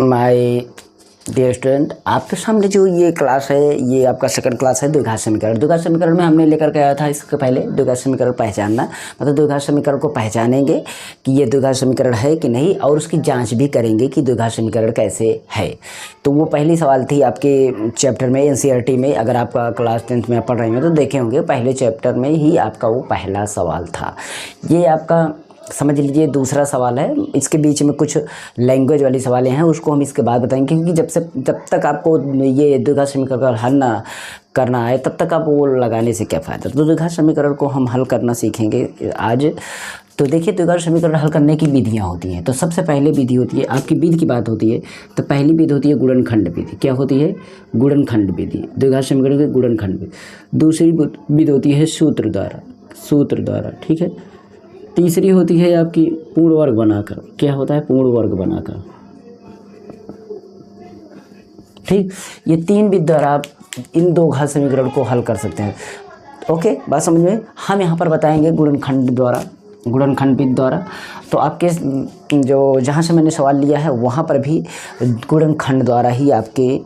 My dear student, आपके सामने जो ये क्लास है ये आपका सेकंड क्लास है द्विघात समीकरण। द्विघात समीकरण में हमने लेकर के आया था इसके पहले द्विघात समीकरण पहचानना, मतलब द्विघात समीकरण को पहचानेंगे कि ये द्विघात समीकरण है कि नहीं, और उसकी जांच भी करेंगे कि द्विघात समीकरण कैसे है। तो वो पहली सवाल थी आपके चैप्टर में एनसीईआरटी में। अगर आप क्लास 10th में पढ़ रहे हैं तो देखे होंगे पहले चैप्टर में ही आपका वो पहला सवाल था। ये आपका समझ लीजिए दूसरा सवाल है। इसके बीच में कुछ लैंग्वेज वाली सवालें हैं, उसको हम इसके बाद बताएंगे, क्योंकि जब तक आपको ये द्विघात समीकरण का हल ना करना है तब तक आप वो लगाने से क्या फ़ायदा। तो द्विघात समीकरण को हम हल करना सीखेंगे आज। तो देखिए, द्विघात समीकरण हल करने की विधियाँ होती हैं। तो सबसे पहले विधि होती है, आपकी विधि की बात होती है तो पहली विधि होती है गुणनखंड विधि। क्या होती है? गुणनखंड विधि, द्विघात समीकरण की गुणनखंड विधि। दूसरी विधि होती है सूत्र द्वारा, ठीक है। तीसरी होती है आपकी पूर्ण वर्ग बनाकर। क्या होता है? पूर्ण वर्ग बनाकर, ठीक। ये तीन विधि द्वारा आप इन दो घात समीकरण को हल कर सकते हैं। ओके, बात समझ में? हम यहाँ पर बताएंगे गुणनखंड विधि द्वारा। तो आपके जो जहाँ से मैंने सवाल लिया है वहाँ पर भी गुणनखंड द्वारा ही आपके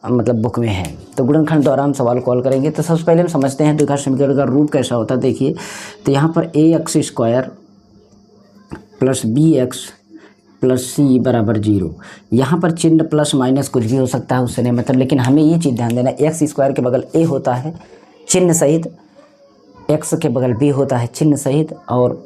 मतलब बुक में है। तो गुणनखंड द्वारा हम सवाल को हल करेंगे। तो सबसे पहले हम समझते हैं द्विघात समीकरण का रूप कैसा होता है। देखिए, तो यहाँ पर ax square plus bx plus c बराबर 0। यहाँ पर चिन्ह प्लस माइनस कुछ भी हो सकता है, उससे नहीं मतलब, लेकिन हमें ये चीज़ ध्यान देना, x स्क्वायर के बगल a होता है चिन्ह सहित, x के बगल b होता है चिन्ह सहित, और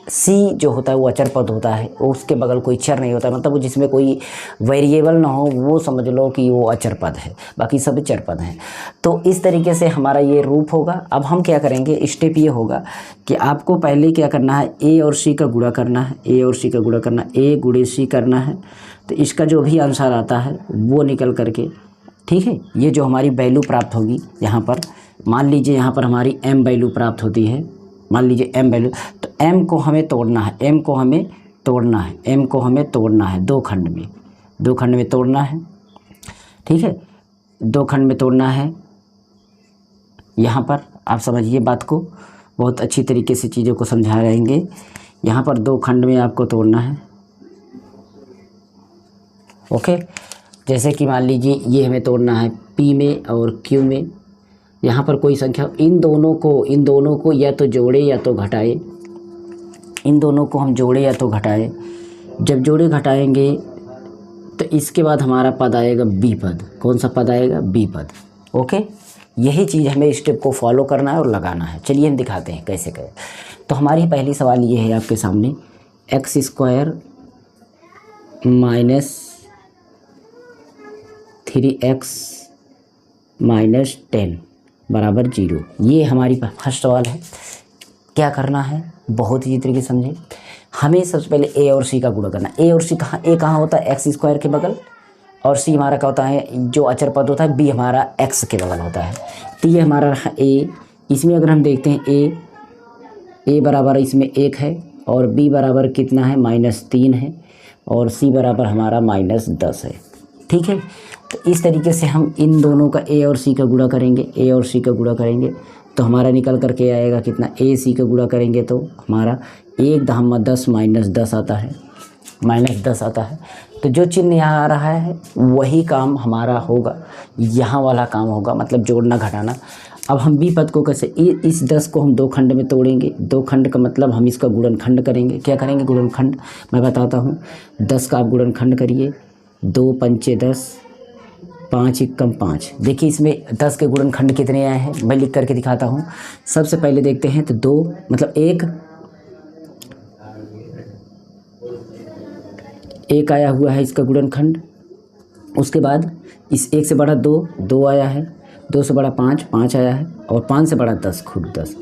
c जो होता है वो अचर पद होता है, उसके बगल कोई चर नहीं होता, मतलब वो जिसमें कोई वेरिएबल ना हो वो समझ लो कि वो अचर पद है, बाकी सब चर पद हैं। तो इस तरीके से हमारा ये रूप होगा। अब हम क्या करेंगे, स्टेप ये होगा कि आपको पहले क्या करना है, a और c का गुणा करना है, a गुणे c करना है। तो इसका जो भी आंसर आता है वो निकल करके, ठीक है, ये जो हमारी वैल्यू प्राप्त होगी यहाँ पर, मान लीजिए यहाँ पर हमारी m वैल्यू प्राप्त होती है, मान लीजिए m वैल्यू, तो m को हमें तोड़ना है, m को हमें तोड़ना है दो खंड में तोड़ना है, ठीक है, दो खंड में तोड़ना है। यहाँ पर आप समझिए बात को, बहुत अच्छी तरीके से चीज़ों को समझा रहेंगे। यहाँ पर दो खंड में आपको तोड़ना है। ओके, जैसे कि मान लीजिए ये हमें तोड़ना है p में और q में। यहाँ पर कोई संख्या, इन दोनों को या तो जोड़े या तो घटाए, इन दोनों को हम जोड़े या तो घटाए। जब जोड़े घटाएंगे तो इसके बाद हमारा पद आएगा b पद। कौन सा पद आएगा? b पद। ओके, यही चीज़ हमें स्टेप को फॉलो करना है और लगाना है। चलिए हम दिखाते हैं कैसे करें। तो हमारी पहली सवाल ये है आपके सामने, x square minus 3x minus 10 बराबर 0। ये हमारी फर्स्ट सवाल है। क्या करना है, बहुत ही तरीके से समझे। हमें सबसे पहले a और c का गुणा करना है। a और c कहाँ, a कहाँ होता है? x स्क्वायर के बगल, और c हमारा क्या होता है? जो अचर पद होता है, b हमारा x के बगल होता है। तो ये हमारा रहा a। इसमें अगर हम देखते हैं a बराबर इसमें 1 है, और b बराबर कितना है? -3 है, और c बराबर हमारा -10 है, ठीक है। तो इस तरीके से हम इन दोनों का a और c का गुणा करेंगे, तो हमारा निकल करके आएगा कितना? a c का गुणा करेंगे तो हमारा 1×10 -10 आता है, तो जो चिन्ह यहाँ आ रहा है वही काम हमारा होगा, यहाँ वाला काम होगा, मतलब जोड़ना घटाना। अब हम b पद को कैसे, इस 10 को हम दो खंड में तोड़ेंगे। दो खंड का मतलब हम इसका गुणनखंड करेंगे। क्या करेंगे? गुणनखंड। मैं बताता हूँ, 10 का आप गुणनखंड करिए, 2 पंचे 10, 5 एकम 5। देखिए इसमें 10 के गुणनखंड कितने आए हैं, मैं लिख करके दिखाता हूँ। सबसे पहले देखते हैं तो 2 मतलब 1 आया हुआ है इसका गुणनखंड। उसके बाद इस 1 से बड़ा 2 आया है, 2 से बड़ा 5 आया है, और 5 से बड़ा 10 खुद 10।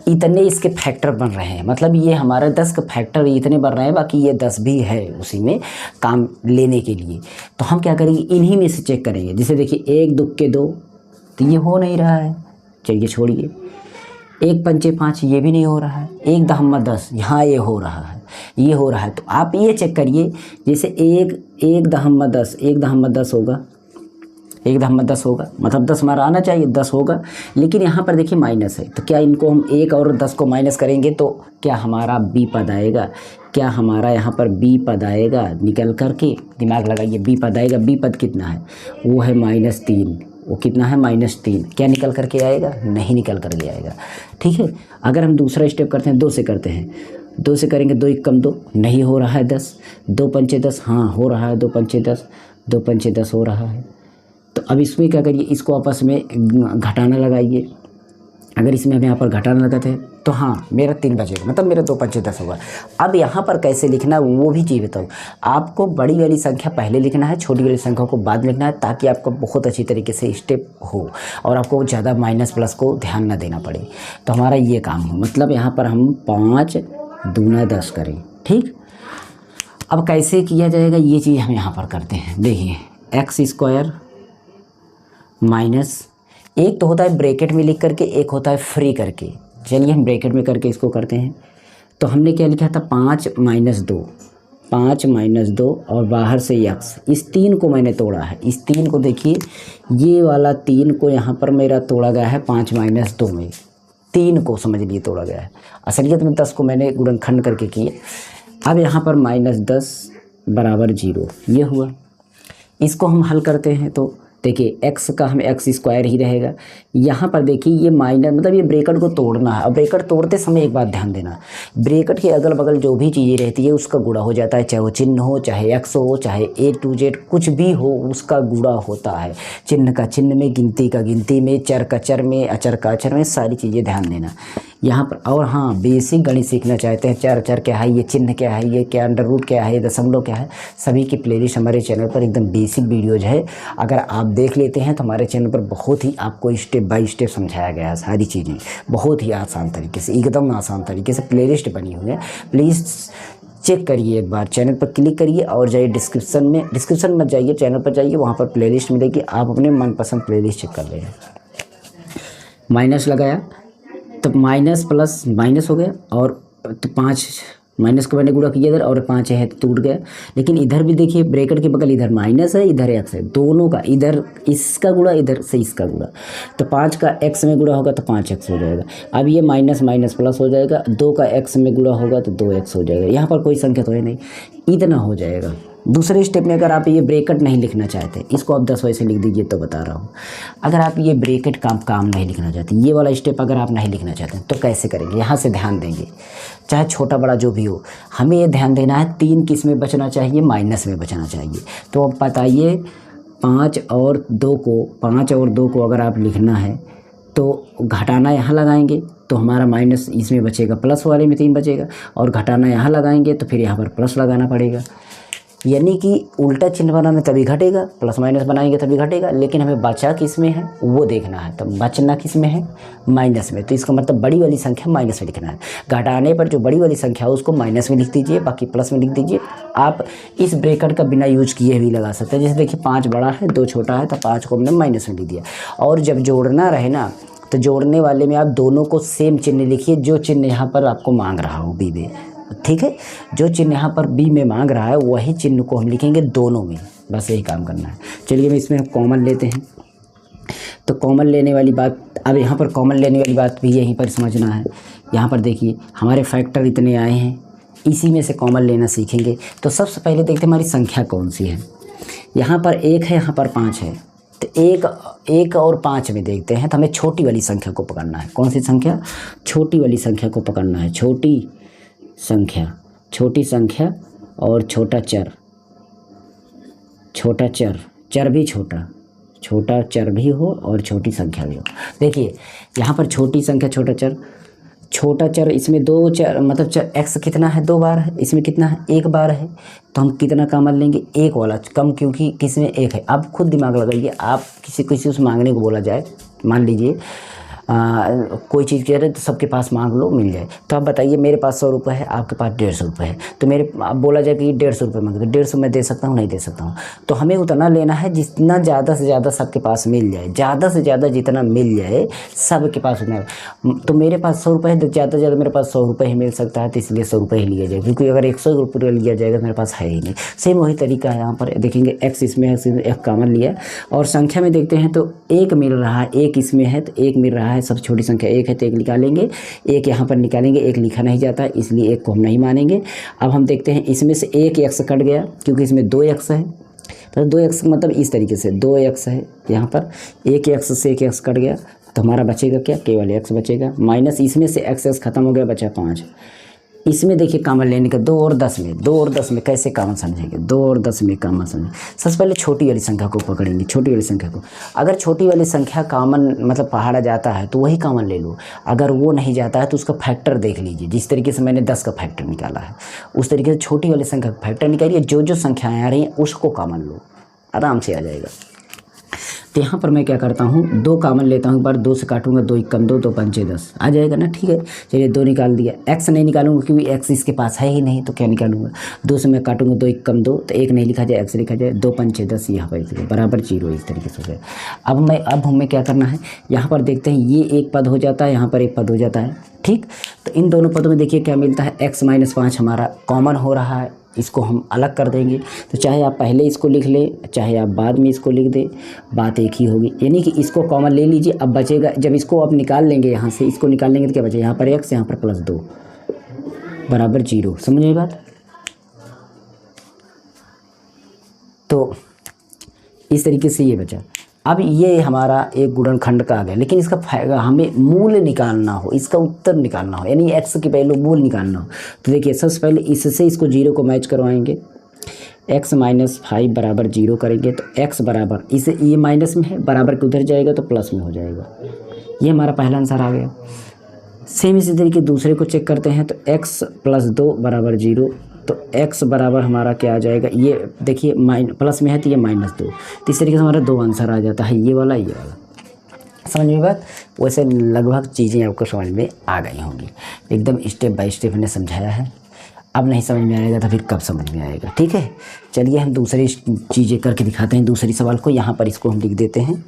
इतने इसके फैक्टर बन रहे हैं, मतलब ये हमारा 10 का फैक्टर इतने बन रहे हैं, बाकी ये 10 भी है उसी में काम लेने के लिए। तो हम क्या करेंगे, इन्हीं में से चेक करेंगे। जैसे देखिए 1 2 के 2, तो ये हो नहीं रहा है, चलिए छोड़िए। 1 पंचे 5, ये भी नहीं हो रहा है। 1×10, यहाँ ये हो रहा है, तो आप ये चेक करिए। जैसे 1×10 होगा, एक दम में 10 होगा, मतलब 10 हमारा आना चाहिए, 10 होगा। लेकिन यहाँ पर देखिए माइनस है, तो क्या इनको हम 1 और 10 को माइनस करेंगे तो क्या हमारा बी पद आएगा, क्या हमारा यहाँ पर बी पद आएगा, निकल करके दिमाग लगाइए, बी पद आएगा। बी पद कितना है, वो है -3, वो कितना है -3। क्या निकल करके आएगा, नहीं निकल करके आएगा। ठीक है, अगर हम दूसरा स्टेप करते हैं, 2 से करते हैं, 2 से करेंगे, 2 1 कम 2, नहीं हो रहा है 10, 2 पंचे 10, हाँ हो रहा है, 2 पंचे 10, 2 पंचे 10 हो रहा है। तो अब इसमें क्या करिए, इसको आपस में घटाना लगाइए। अगर इसमें हम यहाँ पर घटाना लगाते हैं तो हाँ मेरा 3 बचेगा, मतलब मेरा 2 पंचे 10 होगा। अब यहाँ पर कैसे लिखना है वो भी चीज़ बताऊँ आपको। बड़ी वाली संख्या पहले लिखना है, छोटी वाली संख्या को बाद लिखना है, ताकि आपको बहुत अच्छी तरीके से स्टेप हो और आपको ज़्यादा माइनस प्लस को ध्यान ना देना पड़े। तो हमारा ये काम हो, मतलब यहाँ पर हम 5 दूना 10 करें। ठीक, अब कैसे किया जाएगा ये चीज़ हम यहाँ पर करते हैं। देखिए x² माइनस, एक तो होता है ब्रैकेट में लिख करके, एक होता है फ्री करके। चलिए हम ब्रैकेट में करके इसको करते हैं। तो हमने क्या लिखा था, 5 - 2, 5 - 2 और बाहर से x, इस 3 को मैंने तोड़ा है। इस 3 को देखिए, ये वाला 3 को यहाँ पर मेरा तोड़ा गया है 5 - 2 में, 3 को समझ लिए तोड़ा गया है। असलियत में 10 को मैंने गुणनखंड करके किए। अब यहाँ पर -10 = 0, ये हुआ। इसको हम हल करते हैं तो देखिए x का हमें x² ही रहेगा। यहाँ पर देखिए ये माइनस, मतलब ये ब्रैकेट को तोड़ना है। अब ब्रैकेट तोड़ते समय एक बात ध्यान देना, ब्रैकेट के अगल बगल जो भी चीज़ें रहती है उसका गुणा हो जाता है, चाहे वो चिन्ह हो, चाहे x हो, चाहे A to Z कुछ भी हो, उसका गुणा होता है। चिन्ह का चिन्ह में, गिनती का गिनती में, चर का चर में, अचर का अचर में, सारी चीज़ें ध्यान देना यहाँ पर। और हाँ, बेसिक गणित सीखना चाहते हैं, चर अचर क्या है, ये चिन्ह क्या है, ये क्या अंडर रूट क्या है, ये दशमलव क्या है, सभी की प्लेलिस्ट हमारे चैनल पर एकदम बेसिक वीडियोज है। अगर आप देख लेते हैं तो हमारे चैनल पर बहुत ही आपको स्टेप बाय स्टेप समझाया गया है सारी चीज़ें, बहुत ही आसान तरीके से, एकदम आसान तरीके से प्लेलिस्ट बनी हुई है। प्लीज़ चेक करिए, एक बार चैनल पर क्लिक करिए और जाइए डिस्क्रिप्शन में जाइए, चैनल पर जाइए, वहाँ पर प्लेलिस्ट मिलेगी, आप अपने मनपसंद प्लेलिस्ट चेक कर लें। माइनस लगाया तो माइनस प्लस माइनस हो गया, और तो 5 माइनस को मैंने गुणा किया इधर, और 5 है तो टूट गया। लेकिन इधर भी देखिए ब्रैकेट के बगल इधर माइनस है, इधर x है, दोनों का, इधर इसका गुणा, इधर से इसका गुणा। तो 5 का x में गुणा होगा तो 5x हो जाएगा। अब ये माइनस माइनस प्लस हो जाएगा, 2 का x में गुणा होगा तो 2x हो जाएगा। यहाँ पर कोई संख्या तो है नहीं, इतना हो जाएगा। दूसरे स्टेप में अगर आप ये ब्रैकेट नहीं लिखना चाहते, इसको आप 10 वैसे लिख दीजिए, तो बता रहा हूँ। अगर आप ये ब्रैकेट काम नहीं लिखना चाहते, ये वाला स्टेप अगर आप नहीं लिखना चाहते तो कैसे करेंगे, यहाँ से ध्यान देंगे, चाहे छोटा बड़ा जो भी हो, हमें ये ध्यान देना है 3 किस में बचना चाहिए, माइनस में बचना चाहिए। तो अब बताइए 5 और 2 को अगर आप लिखना है तो घटाना यहाँ लगाएंगे तो हमारा माइनस इसमें बचेगा, प्लस वाले में 3 बचेगा, और घटाना यहाँ लगाएंगे तो फिर यहाँ पर प्लस लगाना पड़ेगा। यानी कि उल्टा चिन्ह बनाना तभी घटेगा, प्लस माइनस बनाएंगे तभी घटेगा। लेकिन हमें बचा किस में है वो देखना है, तो बचना किस में है, माइनस में। तो इसका मतलब बड़ी वाली संख्या माइनस में लिखना है। घटाने पर जो बड़ी वाली संख्या है उसको माइनस में लिख दीजिए, बाकी प्लस में लिख दीजिए। आप इस ब्रैकेट का बिना यूज किए भी लगा सकते हैं। जैसे देखिए 5 बड़ा है 2 छोटा है, तो 5 को हमने माइनस में लिख दिया। और जब जोड़ना रहे ना, तो जोड़ने वाले में आप दोनों को सेम चिन्ह लिखिए, जो चिन्ह यहाँ पर आपको मांग रहा हो बी में। ठीक है, जो चिन्ह यहाँ पर बी में मांग रहा है वही चिन्ह को हम लिखेंगे दोनों में, बस यही काम करना है। चलिए हम इसमें कॉमन लेते हैं। तो कॉमन लेने वाली बात, अब यहाँ पर कॉमन लेने वाली बात भी यहीं पर समझना है। यहाँ पर देखिए हमारे फैक्टर इतने आए हैं, इसी में से कॉमन लेना सीखेंगे। तो सबसे पहले देखते हैं हमारी संख्या कौन सी है। यहाँ पर 1 है, यहाँ पर 5 है, तो 1 और 5 में देखते हैं। तो हमें छोटी वाली संख्या को पकड़ना है। कौन सी संख्या, छोटी वाली संख्या को पकड़ना है। छोटी संख्या और छोटा चर, चर भी छोटा चर भी हो और छोटी संख्या भी हो। देखिए यहाँ पर छोटी संख्या छोटा चर, इसमें 2 चर, मतलब चर x कितना है, 2 बार है, इसमें कितना है, 1 बार है। तो हम कितना कॉमन लेंगे, 1 वाला कम, क्योंकि किस में 1 है। आप खुद दिमाग लगाइए, आप किसी से मांगने को बोला जाए, मान लीजिए कोई चीज़ कह रहे तो सबके पास मांग लो मिल जाए। तो आप बताइए मेरे पास 100 रुपये है, आपके पास 150 रुपये है, तो मेरे अब बोला जाए कि 150 रुपये मांगे, तो 150 मैं दे सकता हूँ नहीं दे सकता हूँ। तो हमें उतना लेना है जितना ज़्यादा से ज़्यादा सबके पास मिल जाए, ज़्यादा से ज़्यादा जितना मिल जाए सबके पास उतना। तो मेरे पास 100 रुपये है तो ज़्यादा से ज़्यादा मेरे पास 100 रुपये ही मिल सकता है, तो इसलिए 100 रुपये ही लिया जाए, क्योंकि अगर 100 रुपये लिया जाएगा मेरे पास है ही नहीं। सेम वही तरीका है, यहाँ पर देखेंगे x इसमें एक कॉमन लिया और संख्या में देखते हैं तो 1 मिल रहा है, 1 इसमें है तो 1 मिल रहा है, सबसे छोटी संख्या 1 है तो 1 निकालेंगे, 1 यहाँ पर निकालेंगे, 1 लिखा नहीं जाता है इसलिए 1 को हम नहीं मानेंगे। अब हम देखते हैं इसमें से एक x कट गया क्योंकि इसमें 2x है, तो 2x मतलब इस तरीके से 2x है, यहाँ पर 1x से 1x कट गया तो हमारा बचेगा क्या, केवल x बचेगा, माइनस इसमें से x खत्म हो गया, बचा 5। इसमें देखिए कॉमन लेने का 2 और 10 में, 2 और 10 में कैसे कॉमन समझेंगे, 2 और 10 में कॉमन समझेंगे। सबसे पहले छोटी वाली संख्या को पकड़ेंगे, छोटी वाली संख्या को। अगर छोटी वाली संख्या कॉमन मतलब पहाड़ा जाता है तो वही कॉमन ले लो, अगर वो नहीं जाता है तो उसका फैक्टर देख लीजिए। जिस तरीके से मैंने 10 का फैक्टर निकाला है उस तरीके से छोटी वाली संख्या का फैक्टर निकालिए, जो जो संख्याएँ आ रही हैं उसको कॉमन लो, आराम से आ जाएगा। तो यहाँ पर मैं क्या करता हूँ, 2 कॉमन लेता हूँ, एक बार 2 से काटूंगा, 2 1 2, 2 5 10 आ जाएगा ना, ठीक है। चलिए 2 निकाल दिया, x नहीं निकालूंगा क्योंकि x इसके पास है ही नहीं, तो क्या निकालूंगा, 2 से मैं काटूंगा, 2 1 2, तो 1 नहीं लिखा जाए, x लिखा जाए, 2 5 10 यहाँ पर बराबर 0 इस तरीके से हो गया। अब हमें क्या करना है, यहाँ पर देखते हैं ये एक पद हो जाता है, यहाँ पर एक पद हो जाता है, ठीक। तो इन दोनों पदों में देखिए क्या मिलता है, x - 5 हमारा कॉमन हो रहा है, इसको हम अलग कर देंगे। तो चाहे आप पहले इसको लिख लें, चाहे आप बाद में इसको लिख दें, बात एक ही होगी। यानी कि इसको कॉमन ले लीजिए, अब बचेगा, जब इसको आप निकाल लेंगे, यहाँ से इसको निकाल लेंगे तो क्या बचेगा, यहाँ पर x, यहाँ पर +2 बराबर 0। समझिए बात। तो इस तरीके से ये बचा। अब ये हमारा एक गुणनखंड का आ गया, लेकिन इसका हमें मूल निकालना हो, इसका उत्तर निकालना हो, यानी x की वैल्यू मूल निकालना हो। तो देखिए सबसे पहले इससे इसको 0 को मैच करवाएंगे, x - 5 बराबर 0 करेंगे तो x बराबर, इसे ये माइनस में है, बराबर के उधर जाएगा तो प्लस में हो जाएगा। ये हमारा पहला आंसर आ गया। सेम इसी तरीके दूसरे को चेक करते हैं, तो x + 2 बराबर 0, तो x बराबर हमारा क्या आ जाएगा, ये देखिए प्लस में है तो ये -2, तो इस तरीके से हमारा 2 आंसर आ जाता है, ये वाला ये वाला। समझ में बात। वैसे लगभग चीज़ें आपको समझ में आ गई होंगी, एकदम स्टेप बाय स्टेप मैंने समझाया है। अब नहीं समझ में आएगा तो फिर कब समझ में आएगा, ठीक है। चलिए हम दूसरी चीज़ें करके दिखाते हैं, दूसरी सवाल को। यहाँ पर इसको हम लिख देते हैं,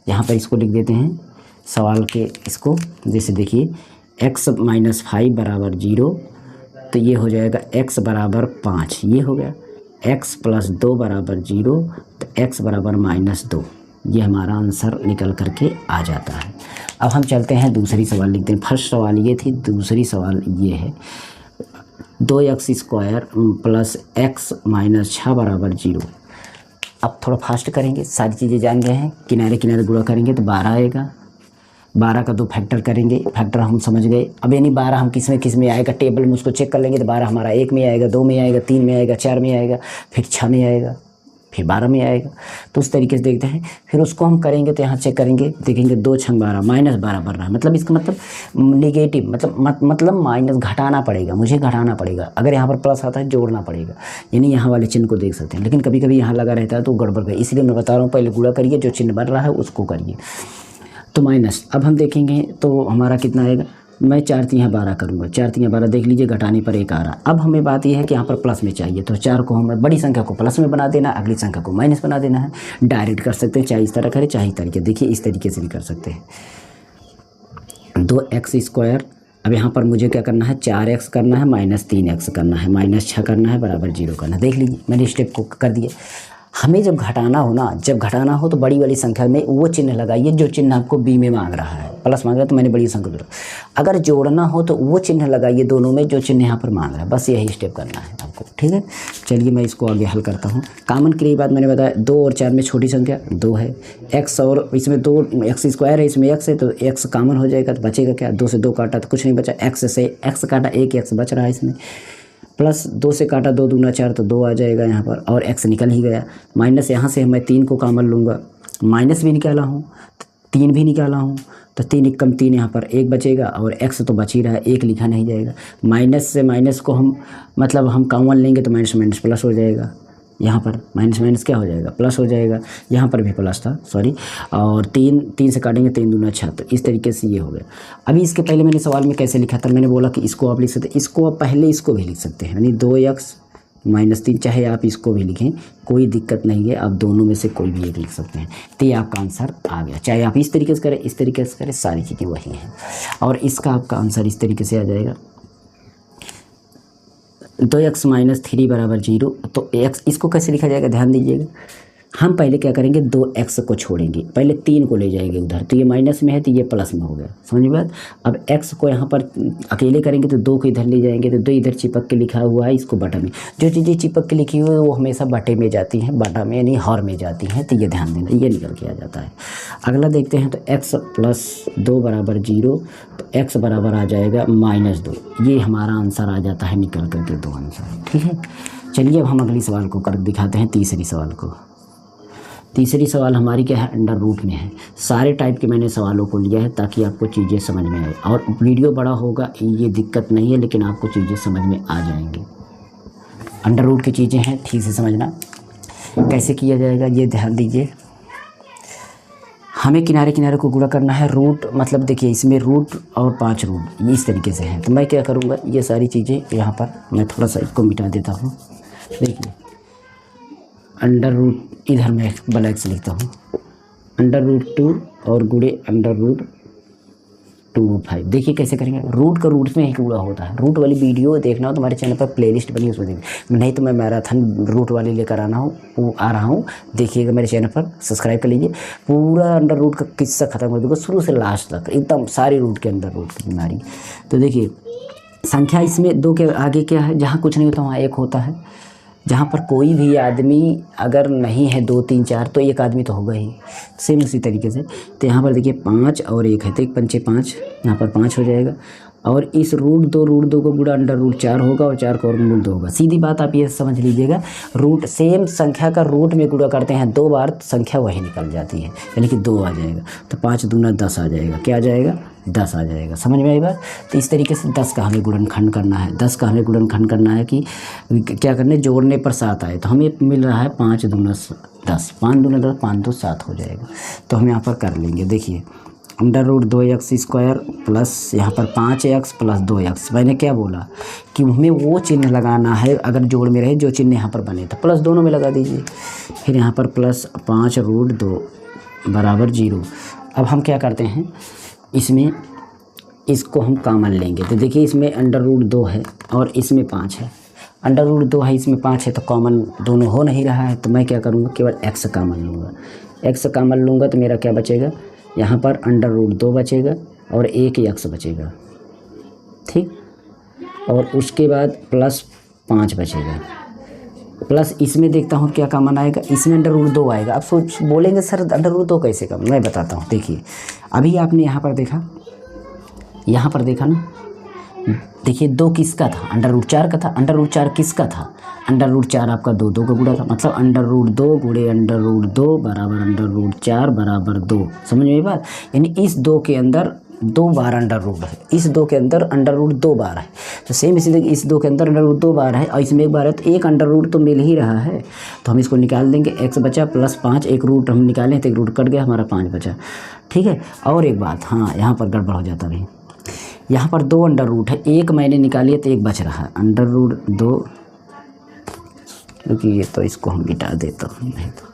यहाँ पर इसको लिख देते हैं सवाल के इसको, जैसे देखिए x - 5 बराबर 0, तो ये हो जाएगा x बराबर 5, ये हो गया। x + 2 बराबर 0, तो x बराबर -2, ये हमारा आंसर निकल करके आ जाता है। अब हम चलते हैं दूसरी सवाल लिखते हैं। फर्स्ट सवाल ये थी, दूसरी सवाल ये है 2x² + x - 6 बराबर 0। अब थोड़ा फास्ट करेंगे, सारी चीज़ें जान गए हैं। किनारे किनारे गुणा करेंगे तो 12 आएगा, 12 का 2 फैक्टर करेंगे, फैक्टर हम समझ गए। अब यानी 12 हम किस में आएगा, टेबल में उसको चेक कर लेंगे तो 12 हमारा 1 में आएगा, 2 में आएगा, 3 में आएगा, 4 में आएगा, फिर 6 में आएगा, फिर 12 में आएगा। तो उस तरीके से देखते हैं, फिर उसको हम करेंगे तो यहाँ चेक करेंगे, देखेंगे 2 × 12 -12 बन रहा है, मतलब इसका मतलब नेगेटिव, मतलब माइनस घटाना पड़ेगा, मुझे घटाना पड़ेगा। अगर यहाँ पर प्लस आता है जोड़ना पड़ेगा, यानी यहाँ वाले चिन्ह को देख सकते हैं। लेकिन कभी कभी यहाँ लगा रहता है तो गड़बड़ गई, इसलिए मैं बता रहा हूँ पहले गुणा करिए, जो चिन्ह बन रहा है उसको करिए। तो माइनस, अब हम देखेंगे तो हमारा कितना आएगा, मैं 4 × 3 = 12 करूँगा, 4 × 3 = 12 देख लीजिए, घटाने पर 1 आ रहा। अब हमें बात यह है कि यहाँ पर प्लस में चाहिए, तो 4 को हमें बड़ी संख्या को प्लस में बना देना, अगली संख्या को माइनस बना देना है। डायरेक्ट कर सकते हैं, चाहे इस तरह करें चाहे इस तरीके, देखिए इस तरीके से भी कर सकते हैं। 2x², अब यहाँ पर मुझे क्या करना है, 4x करना है, -3x करना है, -6 करना है, बराबर 0 करना है। देख लीजिए मैंने स्टेप को कर दिया। हमें जब घटाना हो ना, जब घटाना हो तो बड़ी वाली संख्या में वो चिन्ह लगाइए जो चिन्ह आपको b में मांग रहा है, प्लस मांग रहा है तो मैंने बड़ी संख्या जोड़ा। अगर जोड़ना हो तो वो चिन्ह लगाइए दोनों में जो चिन्ह यहाँ पर मांग रहा है, बस यही स्टेप करना है आपको, ठीक है। चलिए मैं इसको आगे हल करता हूँ। कॉमन के लिए बात मैंने बताया, 2 और 4 में छोटी संख्या 2 है, x और इसमें 2 x² है, इसमें x है, तो x कॉमन हो जाएगा, तो बचेगा क्या, 2 से 2 काटा तो कुछ नहीं बचा, x से x काटा, 1 x बच रहा है इसमें, प्लस 2 से काटा 2 दूना 4, तो 2 आ जाएगा यहाँ पर, और x निकल ही गया। माइनस यहाँ से मैं 3 को कॉमन लूँगा, माइनस भी निकाला हूँ, 3 भी निकाला हूँ, तो 3 × 1 = 3, यहाँ पर 1 बचेगा, और x तो बच ही रहा है, 1 लिखा नहीं जाएगा। माइनस से माइनस को हम मतलब हम कॉमन लेंगे तो माइनस माइनस प्लस हो जाएगा, यहाँ पर माइनस माइनस क्या हो जाएगा, प्लस हो जाएगा। यहाँ पर भी प्लस था, सॉरी, और तीन से काटेंगे 3 दूना 6, तो इस तरीके से ये हो गया। अभी इसके पहले मैंने सवाल में कैसे लिखा था, मैंने बोला कि इसको आप लिख सकते हैं, इसको आप पहले इसको भी लिख सकते हैं, यानी 2x - 3, चाहे आप इसको भी लिखें, कोई दिक्कत नहीं है, आप दोनों में से कोई भी एक लिख सकते हैं। तो ये आपका आंसर आ गया, चाहे आप इस तरीके से करें, इस तरीके से करें, सारी चीज़ें वही हैं। और इसका आपका आंसर इस तरीके से आ जाएगा, 2x - 3 = 0। तो x इसको कैसे लिखा जाएगा, ध्यान दीजिएगा। हम पहले क्या करेंगे, 2x को छोड़ेंगे, पहले 3 को ले जाएंगे उधर, तो ये माइनस में है तो ये प्लस में हो गया, समझ में बात। अब x को यहाँ पर अकेले करेंगे तो 2 को इधर ले जाएंगे, तो 2 इधर चिपक के लिखा हुआ है, इसको बटा में, जो चीज़ें चिपक के लिखी हुई है वो हमेशा बटे में जाती हैं, बटा में यानी हर में जाती हैं, तो ये ध्यान देना, ये निकल के आ जाता है। अगला देखते हैं, तो x + 2 = 0, तो x बराबर आ जाएगा -2। ये हमारा आंसर आ जाता है निकल करके 2 आंसर, ठीक है। चलिए अब हम अगली सवाल को कर दिखाते हैं, तीसरी सवाल को। तीसरी सवाल हमारी क्या है, अंडर रूट में है। सारे टाइप के मैंने सवालों को लिया है ताकि आपको चीज़ें समझ में आए, और वीडियो बड़ा होगा ये दिक्कत नहीं है, लेकिन आपको चीज़ें समझ में आ जाएंगी। अंडर रूट की चीज़ें हैं, ठीक से समझना कैसे किया जाएगा, ये ध्यान दीजिए। हमें किनारे किनारे को गुणा करना है, रूट मतलब देखिए इसमें रूट और 5 रूट ये इस तरीके से हैं, तो मैं क्या करूँगा, ये सारी चीज़ें यहाँ पर मैं थोड़ा सा इसको मिटा देता हूँ। देखिए अंडर रूट, इधर मैं ब्लैक से लिखता हूँ, √2 और गुणे √2√5। देखिए कैसे करेंगे, रूट का रूट में ही गुणा होता है। रूट वाली वीडियो देखना हो तो हमारे चैनल पर प्लेलिस्ट बनी है, उसमें देखिए, नहीं तो मैं मैराथन रूट वाली लेकर आ रहा हूँ, देखिएगा मेरे चैनल पर, सब्सक्राइब कर लीजिए। पूरा अंडर रूट का किस्सा खत्म कर दूँगा शुरू से लास्ट तक, एकदम सारी रूट के अंडर रूट की बीमारी। तो देखिए संख्या इसमें 2 के आगे क्या है, जहाँ कुछ नहीं होता वहाँ 1 होता है। जहाँ पर कोई भी आदमी अगर नहीं है 2 3 4 तो एक आदमी तो होगा ही, सेम उसी तरीके से। तो यहाँ पर देखिए 5 और 1 है, तो 1 पंचे 5, यहाँ पर 5 हो जाएगा। और इस √2 को गुणा √4 होगा, और 4 को √2 होगा। सीधी बात आप ये समझ लीजिएगा, रूट सेम संख्या का रूट में गुणा करते हैं 2 बार, तो संख्या वही निकल जाती है, यानी कि 2 आ जाएगा। तो 5 दूना 10 आ जाएगा, क्या आ जाएगा, 10 आ जाएगा। समझ में आई बात। तो इस तरीके से 10 का हमें गुणनखंड करना है, 10 का हमें गुणनखंड करना है कि क्या करने, जोड़ने पर 7 आए, तो हमें मिल रहा है 5 दूना 10, 5 दूना 10, 5 2 7 हो जाएगा। तो हम यहाँ पर कर लेंगे, देखिए √2x² प्लस यहाँ पर 5x + 2x। मैंने क्या बोला कि हमें वो चिन्ह लगाना है, अगर जोड़ में रहे जो चिन्ह यहाँ पर बने था, प्लस दोनों में लगा दीजिए। फिर यहाँ पर प्लस 5√2 = 0। अब हम क्या करते हैं, इसमें इसको हम कॉमन लेंगे, तो देखिए इसमें √2 है और इसमें 5 है, √2 है इसमें 5 है, तो कॉमन दोनों हो नहीं रहा है, तो मैं क्या करूँगा, केवल x कॉमन लूँगा। x कॉमन लूँगा तो मेरा क्या बचेगा, यहाँ पर √2 बचेगा और एक x बचेगा, ठीक। और उसके बाद प्लस 5 बचेगा, प्लस इसमें देखता हूँ क्या कॉमन आएगा, इसमें √2 आएगा। अब सोच बोलेंगे सर √2 कैसे कम, मैं बताता हूँ। देखिए अभी आपने यहाँ पर देखा ना, देखिए 2 किसका था, √4 का था। √4 किसका था, √4 आपका 2 का गुणा था, मतलब √2 गुणे √2 = √4 = 2। समझ में बात, यानी इस 2 के अंदर 2 बार अंडर रूट है, इस 2 के अंदर अंडर रूट 2 बार है। तो सेम इसी इस 2 के अंदर अंडर रूट 2 बार है और इसमें 1 बार है, तो एक अंडर रूट तो मिल ही रहा है, तो हम इसको निकाल देंगे। x बचा प्लस 5, एक रूट हम निकालें तो एक रूट कट गया, हमारा 5 बचा, ठीक है। और एक बात, हाँ यहाँ पर गड़बड़ हो जाता भाई, यहाँ पर 2 अंडर रूट है, एक मैंने निकाली तो एक बच रहा है, √2, क्योंकि ये तो इसको हम मिटा देता हूँ, नहीं तो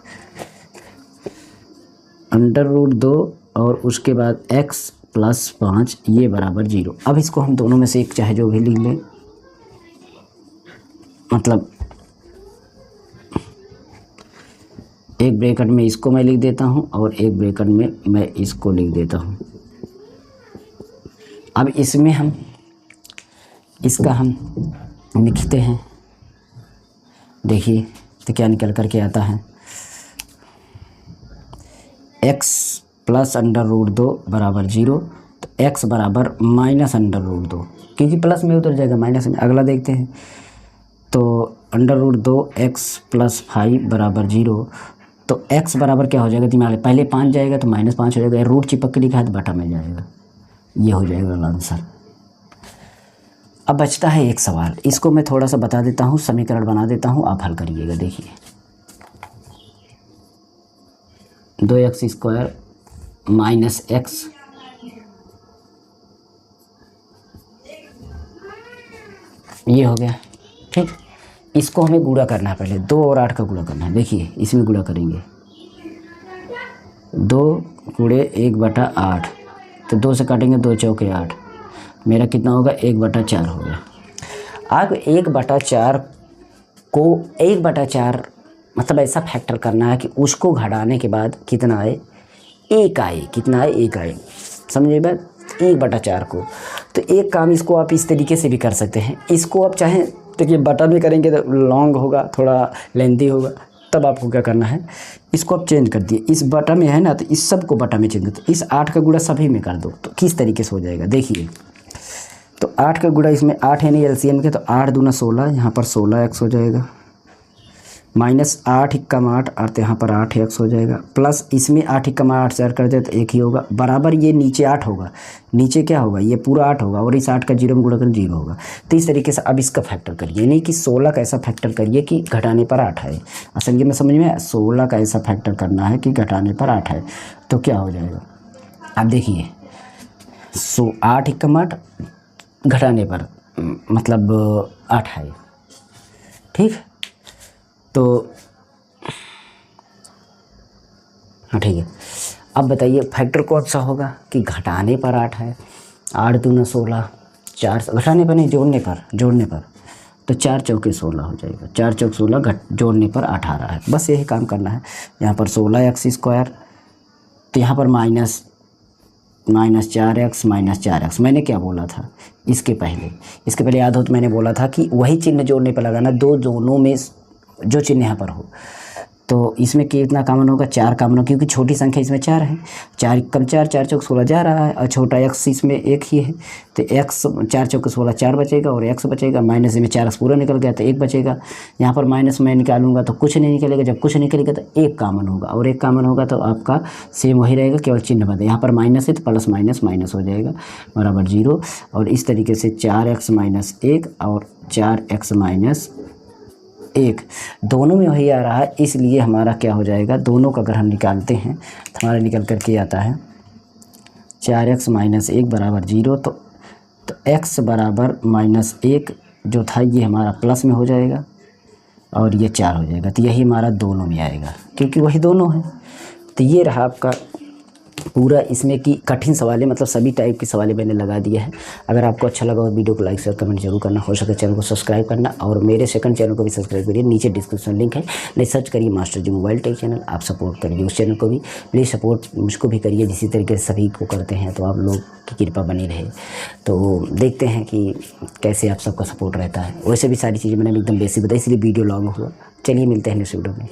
√2 और उसके बाद x + 5 ये बराबर 0। अब इसको हम दोनों में से एक चाहे जो भी लिख लें, मतलब एक ब्रैकेट में इसको मैं लिख देता हूँ और एक ब्रैकेट में मैं इसको लिख देता हूँ। अब इसमें हम इसका हम लिखते हैं, देखिए तो क्या निकल कर के आता है, x + √2 = 0, तो x बराबर -√2, क्योंकि प्लस में उतर जाएगा माइनस में। अगला देखते हैं, तो √2x + 5 = 0, तो x बराबर क्या हो जाएगा, दिमाग पहले 5 जाएगा तो -5 हो जाएगा, रूट चिपक के लिखा है तो बटा में जाएगा, ये हो जाएगा आंसर। अब बचता है एक सवाल, इसको मैं थोड़ा सा बता देता हूँ, समीकरण बना देता हूँ, आप हल करिएगा। देखिए 2x² माइनस x ये हो गया। ठीक, इसको हमें गुणा करना है, पहले 2 और 8 का गुणा करना है। देखिए इसमें गुणा करेंगे 2 गुणे 1/8, तो 2 से काटेंगे 2 चौके 8, मेरा कितना होगा 1/4 हो गया। अब 1/4 को 1/4 मतलब ऐसा फैक्टर करना है कि उसको घटाने के बाद कितना आए, 1 आए। कितना आए, 1 आए। समझिए बात, 1/4 को। तो एक काम इसको आप इस तरीके से भी कर सकते हैं। इसको आप चाहें, देखिए बटा में करेंगे तो लॉन्ग होगा, थोड़ा लेंथी होगा, तब आपको क्या करना है, इसको आप चेंज कर दिए। इस बटा में है ना, तो इस सब को बटा में चेंज कर दो। इस 8 का गुणा सभी में कर दो, तो किस तरीके से हो जाएगा देखिए। तो 8 का गुणा इसमें 8 है नहीं एलसीएम के, तो 8 दूना 16, यहाँ पर 16x हो जाएगा, माइनस 8 × 8 और तो यहाँ पर 8x हो जाएगा, प्लस इसमें 8 × 8 से कर दे तो 1 ही होगा, बराबर ये नीचे 8 होगा, नीचे क्या होगा, ये पूरा 8 होगा और इस 8 का 0 में गुणा कर 0 होगा। तो इस तरीके से अब इसका फैक्टर करिए, नहीं कि 16 का ऐसा फैक्टर करिए कि घटाने पर 8 है। असल ये में समझ में, 16 का ऐसा फैक्टर करना है कि घटाने पर 8 है। तो क्या हो जाएगा, अब देखिए 8 × 8 घटाने पर मतलब 8 है। ठीक, तो हाँ ठीक है। अब बताइए फैक्टर कौन सा होगा कि घटाने पर 8 है। 8 दूना 16, 4 घटाने पर नहीं, जोड़ने पर तो 4 चौके 16 हो जाएगा। 4 चौक 16 जोड़ने पर 8 आ रहा है। बस यही काम करना है। यहाँ पर 16x², तो यहाँ पर माइनस 4x माइनस 4x। मैंने क्या बोला था इसके पहले याद हो तो मैंने बोला था कि वही चिन्ह जोड़ने पर लगाना, दोनों में जो चिन्ह यहाँ पर हो। तो इसमें कितना कॉमन होगा, 4 कॉमन होगा, क्योंकि छोटी संख्या इसमें 4 है। 4 कम 4, 4 चौक 16 जा रहा है और छोटा x इसमें 1 ही है, तो x 4 चौक 16 4 बचेगा और x बचेगा, माइनस में 4 पूरा निकल गया तो 1 बचेगा। यहाँ पर माइनस मैं निकालूंगा तो कुछ नहीं निकलेगा, जब कुछ निकलेगा तो 1 कॉमन होगा, और 1 कॉमन होगा तो आपका सेम वही रहेगा, केवल चिन्ह बदले। यहाँ पर माइनस है तो प्लस माइनस माइनस हो जाएगा बराबर 0। और इस तरीके से 4x माइनस 1 और 4x माइनस 1 दोनों में वही आ रहा है, इसलिए हमारा क्या हो जाएगा, दोनों का अगर हम निकालते हैं तो हमारा निकल करके आता है 4x माइनस 1 बराबर 0। तो x बराबर -1 जो था ये हमारा प्लस में हो जाएगा और ये 4 हो जाएगा। तो यही हमारा दोनों में आएगा, क्योंकि वही दोनों है। तो ये रहा आपका पूरा इसमें की कठिन सवाल, मतलब सभी टाइप के सवाल मैंने लगा दिया है। अगर आपको अच्छा लगा और वीडियो को लाइक शेयर कमेंट जरूर करना, हो सके चैनल को सब्सक्राइब करना, और मेरे सेकंड चैनल को भी सब्सक्राइब करिए, नीचे डिस्क्रिप्शन लिंक है, नहीं सर्च करिए मास्टर जी मोबाइल टेक चैनल। आप सपोर्ट करिए उस चैनल को भी, प्लीज़ सपोर्ट मुझको भी करिए, जिसी तरीके से सभी को करते हैं। तो आप लोग की कृपा बनी रहे। तो देखते हैं कि कैसे आप सबका सपोर्ट रहता है। वैसे भी सारी चीज़ें मैंने एकदम बेसिक बताई, इसलिए वीडियो लॉन्ग हुआ। चलिए मिलते हैं नेक्स्ट वीडियो में।